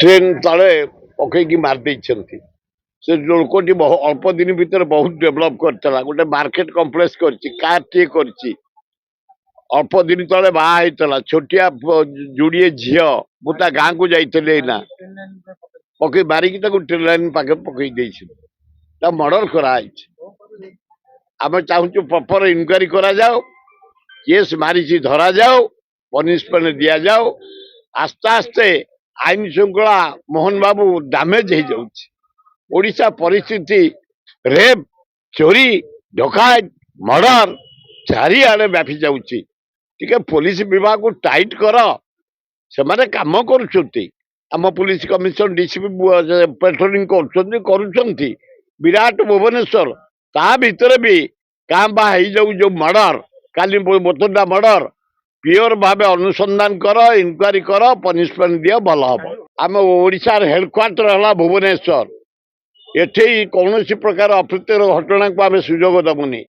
Train तले पकईकी मारदे से लोकटी अल्प दिन भितर बहुत डेभलप करता गोटे मार्केट कम्प्लेक्स कर अल्प दिन तले बाहर छोटिया जोड़े झील मुझे गाँ को जाइए ना पकई मारिकी ट्रेन लाइन पाखे पकई मर्डर कराई आम चाहूँ प्रॉपर इनक्वारी करा जाओ केस मारी धरा जाओ पनिशमेंट दिया जाओ आस्ते आस्ते आईन श्रृंखला मोहन बाबू डैमेज हो जाउछि ओडिशा परिस्थिति रेप चोरी डकायत मर्डर चारिआडे व्यापी जाउछि टिके पुलिस विभाग को टाइट कर से माने काम करुछंती आम पुलिस कमिशनर डीसीपी पेट्रोलिंग करुछंती विराट भुवनेश्वर ता भीतर भी काम बा हो जाऊ जो मर्डर काली बोतंडा मर्डर पियोर भाव अनुसंधान कर इनक्वारी कर पनिशमेंट दियो भल हम आम ओडिशा हेडक्वार्टर है भुवनेश्वर एठी कौन प्रकार अप्रीतिर घटना को आम सुजोग दबुनी।